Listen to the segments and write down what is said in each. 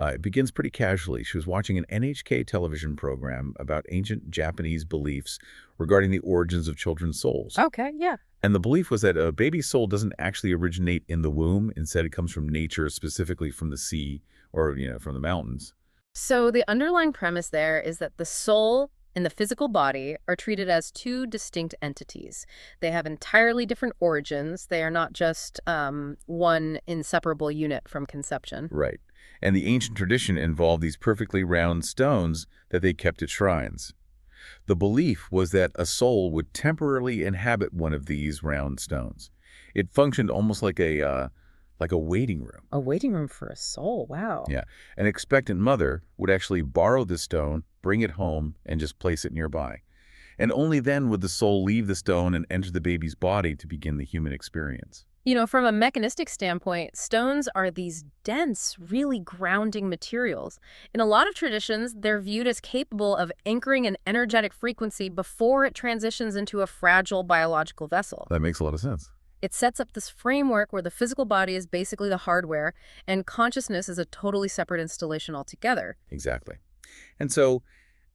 It begins pretty casually. She was watching an NHK television program about ancient Japanese beliefs regarding the origins of children's souls. Okay, yeah. And the belief was that a baby's soul doesn't actually originate in the womb. Instead, it comes from nature, specifically from the sea or, from the mountains. So the underlying premise there is that the soul and the physical body are treated as two distinct entities. They have entirely different origins. They are not just one inseparable unit from conception. Right. And the ancient tradition involved these perfectly round stones that they kept at shrines. The belief was that a soul would temporarily inhabit one of these round stones. It functioned almost like a waiting room. A waiting room for a soul, wow. Yeah. An expectant mother would actually borrow the stone, bring it home, and just place it nearby. And only then would the soul leave the stone and enter the baby's body to begin the human experience. From a mechanistic standpoint, stones are these dense, really grounding materials. In a lot of traditions, they're viewed as capable of anchoring an energetic frequency before it transitions into a fragile biological vessel. That makes a lot of sense. It sets up this framework where the physical body is basically the hardware, and consciousness is a totally separate installation altogether. Exactly. And so,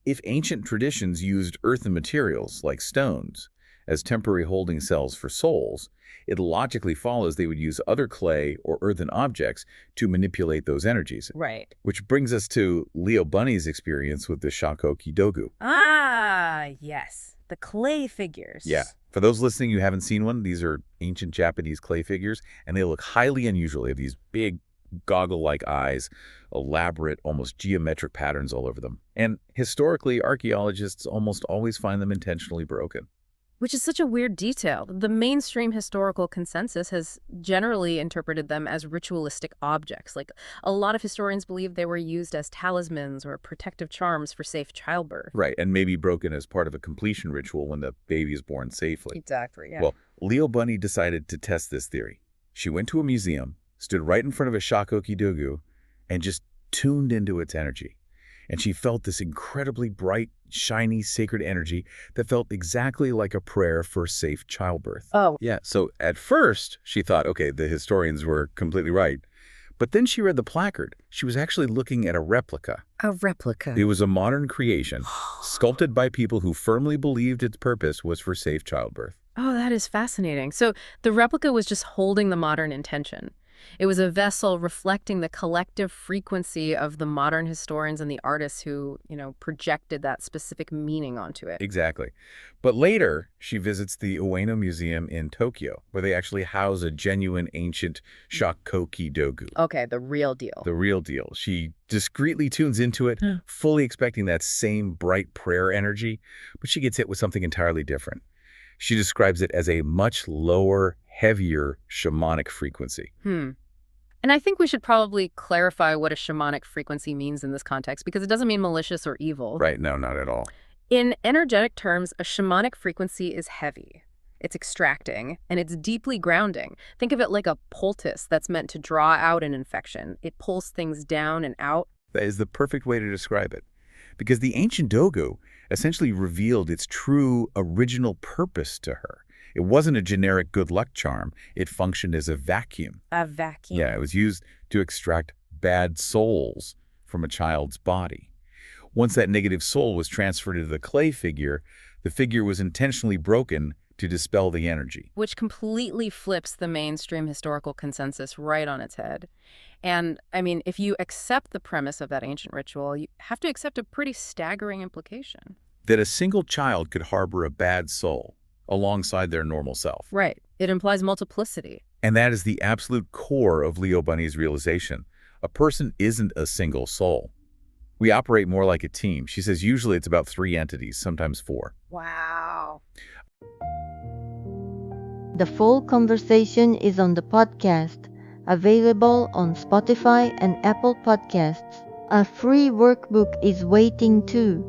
if ancient traditions used earthen materials, like stones, as temporary holding cells for souls, it logically follows they would use other clay or earthen objects to manipulate those energies. Right. Which brings us to LeoBunny's experience with the shakoki-dogu. Ah, yes. The clay figures. Yeah. For those listening who haven't seen one, these are ancient Japanese clay figures, and they look highly unusual. They have these big, goggle-like eyes, elaborate, almost geometric patterns all over them. And historically, archaeologists almost always find them intentionally broken. Which is such a weird detail. The mainstream historical consensus has generally interpreted them as ritualistic objects. Like, a lot of historians believe they were used as talismans or protective charms for safe childbirth. Right, and maybe broken as part of a completion ritual when the baby is born safely. Exactly, yeah. Well, LeoBunny decided to test this theory. She went to a museum, stood right in front of a shakoki-dogu, and just tuned into its energy. And she felt this incredibly bright, shiny, sacred energy that felt exactly like a prayer for safe childbirth. Oh. Yeah, so at first, she thought, okay, the historians were completely right. But then she read the placard. She was actually looking at a replica. A replica? It was a modern creation, sculpted by people who firmly believed its purpose was for safe childbirth. Oh, that is fascinating. So the replica was just holding the modern intention. It was a vessel reflecting the collective frequency of the modern historians and the artists who, projected that specific meaning onto it. Exactly. But later, she visits the Ueno Museum in Tokyo, where they actually house a genuine ancient shakoki-dogu. Okay, the real deal. The real deal. She discreetly tunes into it, fully expecting that same bright prayer energy, but she gets hit with something entirely different. She describes it as a much lower, heavier shamanic frequency. And I think we should probably clarify what a shamanic frequency means in this context, because it doesn't mean malicious or evil. Right, no, not at all. In energetic terms, a shamanic frequency is heavy. It's extracting, and it's deeply grounding. Think of it like a poultice that's meant to draw out an infection. It pulls things down and out. That is the perfect way to describe it. Because the ancient dogu essentially revealed its true original purpose to her. It wasn't a generic good luck charm. It functioned as a vacuum. A vacuum. Yeah, it was used to extract bad souls from a child's body. Once that negative soul was transferred to the clay figure, the figure was intentionally broken to dispel the energy. Which completely flips the mainstream historical consensus right on its head. And, if you accept the premise of that ancient ritual, you have to accept a pretty staggering implication. That a single child could harbor a bad soul alongside their normal self. Right. It implies multiplicity. And that is the absolute core of LeoBunny's realization. A person isn't a single soul. We operate more like a team. She says usually it's about 3 entities, sometimes 4. Wow. The full conversation is on the podcast, available on Spotify and Apple Podcasts. A free workbook is waiting too.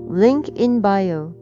Link in bio.